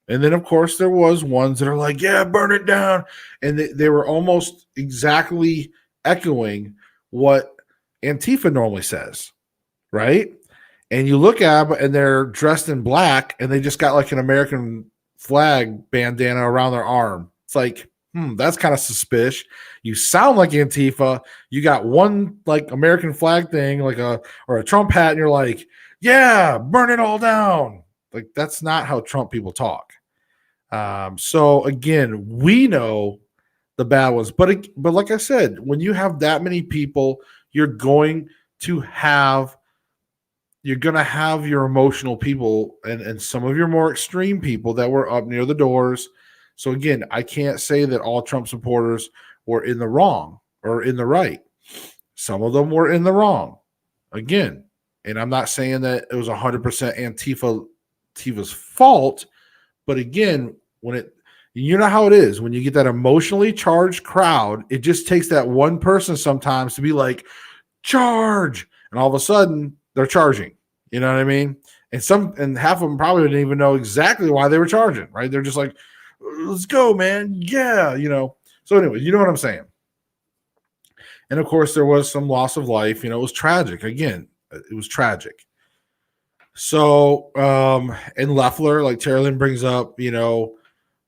And then, of course, there was ones that are like, yeah, burn it down. And they were almost exactly echoing what Antifa normally says, right? And you look at them and they're dressed in black and they just got like an American flag bandana around their arm. It's like, that's kind of suspicious. You sound like Antifa. You got one like American flag thing, like a Trump hat, and you're like, yeah, burn it all down. Like, that's not how Trump people talk. So again, we know the bad ones, but like I said, when you have that many people, you're going to have your emotional people and some of your more extreme people that were up near the doors. So again, I can't say that all Trump supporters were in the wrong or in the right. Some of them were in the wrong. Again, and I'm not saying that it was 100% Antifa's fault, but again, you know how it is when you get that emotionally charged crowd, it just takes that one person sometimes to be like, charge, and all of a sudden they're charging. You know what I mean? And half of them probably didn't even know exactly why they were charging, right? They're just like, let's go, man. Yeah, So anyway, you know what I'm saying? And of course, there was some loss of life. It was tragic. Again, it was tragic. So, and Loeffler, like Terrelyn brings up,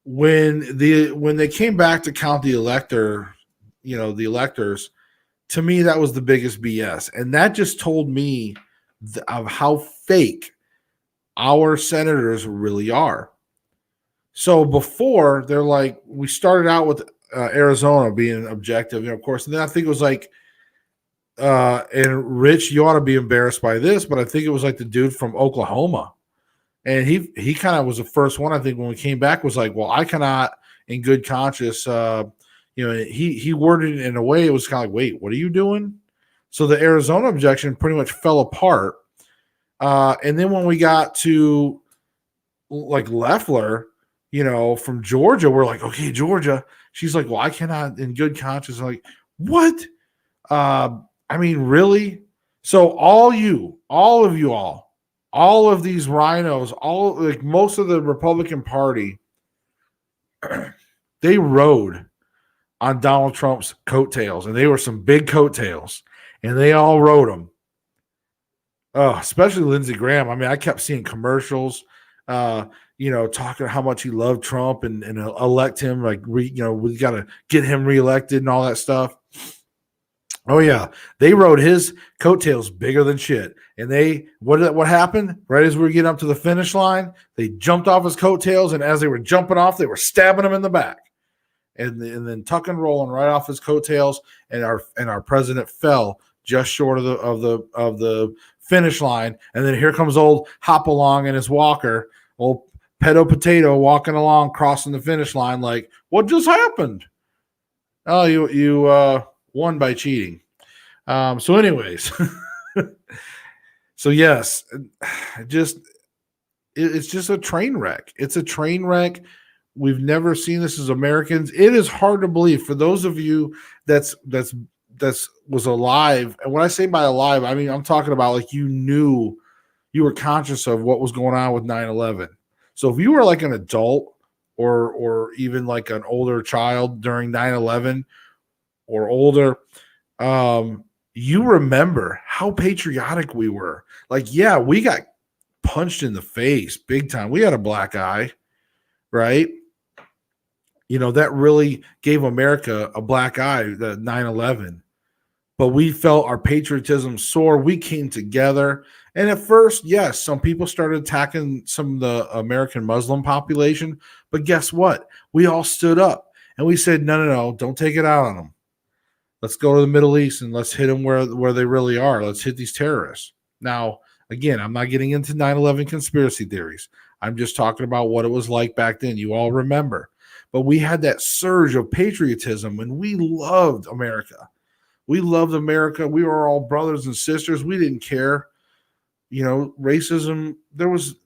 when they came back to count the electors, to me, that was the biggest BS. And that just told me of how fake our senators really are. So before, they're like, we started out with Arizona being objective, of course, and then I think it was like, and Rich, you ought to be embarrassed by this, but I think it was like the dude from Oklahoma. And he kind of was the first one, I think, when we came back, was like, well, I cannot in good conscience, he worded it in a way, it was kind of like, wait, what are you doing? So the Arizona objection pretty much fell apart. And then when we got to like Loeffler, from Georgia, we're like, okay, Georgia. She's like, well, I cannot in good conscience. I'm like, what? I mean, really? So all of these rhinos, most of the Republican Party, they rode on Donald Trump's coattails, and they were some big coattails, and they all rode them. Especially Lindsey Graham. I mean, I kept seeing commercials, talking how much he loved Trump and elect him. Like, we got to get him reelected and all that stuff. Oh yeah, they rode his coattails bigger than shit. And what happened? Right as we were getting up to the finish line, they jumped off his coattails, and as they were jumping off, they were stabbing him in the back, and then tuck and rolling right off his coattails. And our president fell just short of the finish line. And then here comes old Hopalong in his walker, old pedo potato walking along, crossing the finish line. Like, what just happened? Oh, you won by cheating. So anyways, so yes, it's just a train wreck. It's a train wreck. We've never seen this as Americans. It is hard to believe for those of you that's was alive. And when I say by alive, I mean, I'm talking about like you were conscious of what was going on with 9/11. So if you were like an adult or even like an older child during 9/11 or older, you remember how patriotic we were. Like, yeah, we got punched in the face big time. We had a black eye, right? That really gave America a black eye, the 9/11. But we felt our patriotism soar. We came together. And at first, yes, some people started attacking some of the American Muslim population. But guess what? We all stood up and we said, no, don't take it out on them. Let's go to the Middle East and let's hit them where they really are. Let's hit these terrorists. Now, again, I'm not getting into 9/11 conspiracy theories. I'm just talking about what it was like back then. You all remember. But we had that surge of patriotism, and we loved America. We loved America. We were all brothers and sisters. We didn't care. Racism, there was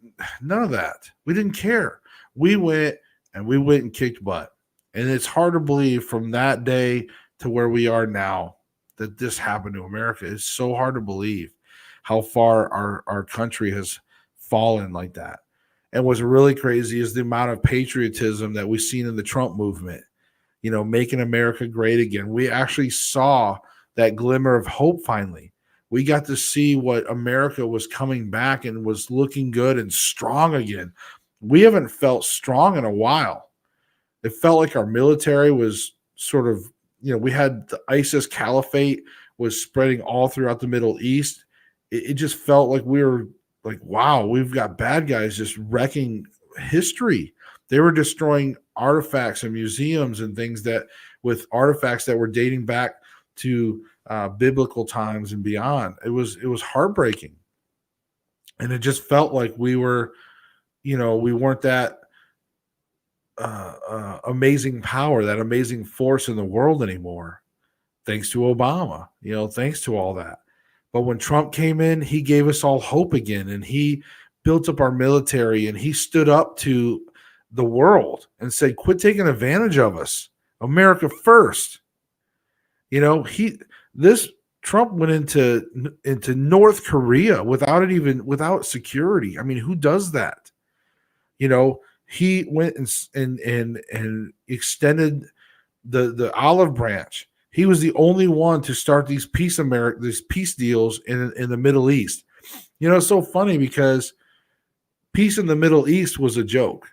none of that. We didn't care. We went and kicked butt. And it's hard to believe from that day to where we are now that this happened to America. It's so hard to believe how far our country has fallen like that. And what's really crazy is the amount of patriotism that we've seen in the Trump movement, making America great again. We actually saw that glimmer of hope finally. We got to see what America was coming back and was looking good and strong again. We haven't felt strong in a while. It felt like our military was sort of, we had the ISIS caliphate was spreading all throughout the Middle East. It just felt like we were like, wow, we've got bad guys just wrecking history. They were destroying artifacts and museums and things with artifacts that were dating back to biblical times and beyond. It was heartbreaking. And it just felt like we were, we weren't that amazing power, that amazing force in the world anymore, thanks to Obama, thanks to all that. But when Trump came in, he gave us all hope again, and he built up our military, and he stood up to the world and said, quit taking advantage of us. America first. This Trump went into North Korea without security. I mean, who does that? He went and extended the olive branch. He was the only one to start these peace deals in the Middle East. It's so funny because peace in the Middle East was a joke.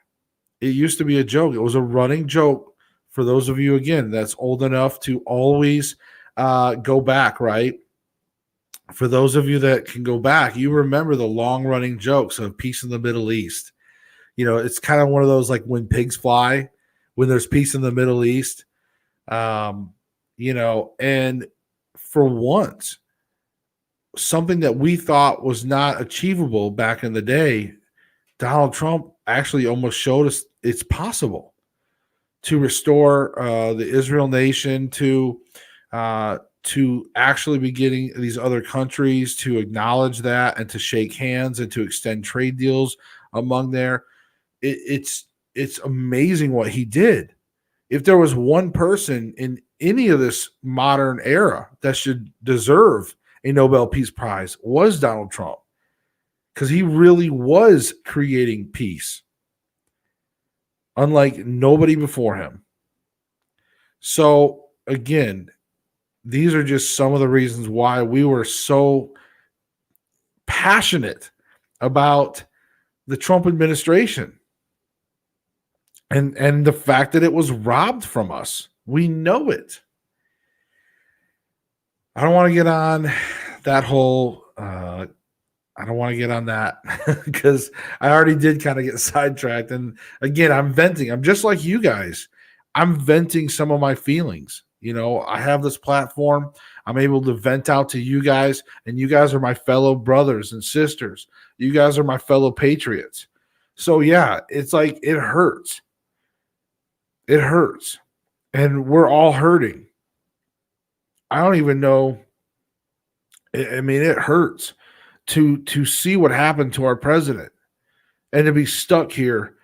It used to be a joke. It was a running joke for those of you, again, that's old enough to always go back, right? For those of you that can go back, you remember the long-running jokes of peace in the Middle East. It's kind of one of those like when pigs fly, when there's peace in the Middle East. And for once, something that we thought was not achievable back in the day, Donald Trump actually almost showed us it's possible to restore the Israel nation, to actually be getting these other countries to acknowledge that and to shake hands and to extend trade deals among there. It's amazing what he did. If there was one person in any of this modern era that should deserve a Nobel Peace Prize, was Donald Trump, because he really was creating peace, unlike nobody before him. So again, these are just some of the reasons why we were so passionate about the Trump administration and the fact that it was robbed from us. We know it. I don't want to get on that whole I don't want to get on that because I already did kind of get sidetracked. And again, I'm venting. I'm just like you guys. I'm venting some of my feelings. I have this platform. I'm able to vent out to you guys, and you guys are my fellow brothers and sisters. You guys are my fellow patriots. So yeah, it's like it hurts. It hurts. And we're all hurting. I don't even know. I mean, it hurts to see what happened to our president and to be stuck here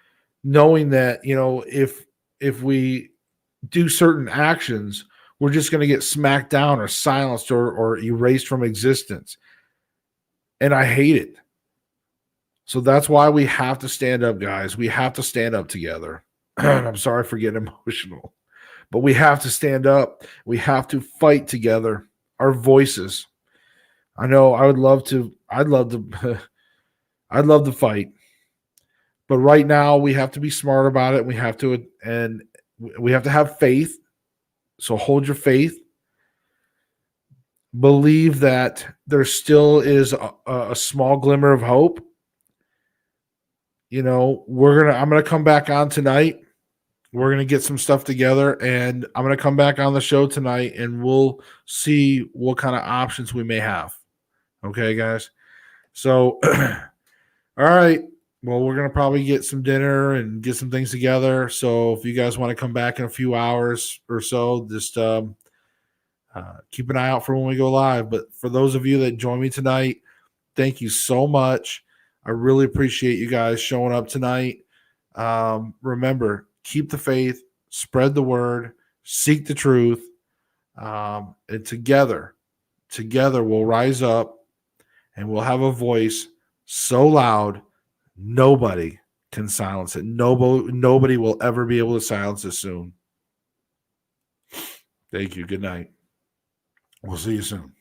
knowing that, if we do certain actions, we're just going to get smacked down or silenced or erased from existence. And I hate it. So that's why we have to stand up, guys. We have to stand up together. I'm sorry for getting emotional, but we have to stand up. We have to fight together. Our voices. I know I'd love to fight. But right now we have to be smart about it. We have to have faith. So hold your faith. Believe that there still is a small glimmer of hope. I'm going to come back on tonight. We're going to get some stuff together, and I'm going to come back on the show tonight, and we'll see what kind of options we may have. Okay, guys? So, all right. Well, we're going to probably get some dinner and get some things together. So if you guys want to come back in a few hours or so, just keep an eye out for when we go live. But for those of you that join me tonight, thank you so much. I really appreciate you guys showing up tonight. Remember, keep the faith, spread the word, seek the truth. And together we'll rise up and we'll have a voice so loud nobody can silence it. Nobody will ever be able to silence it soon. Thank you. Good night. We'll see you soon.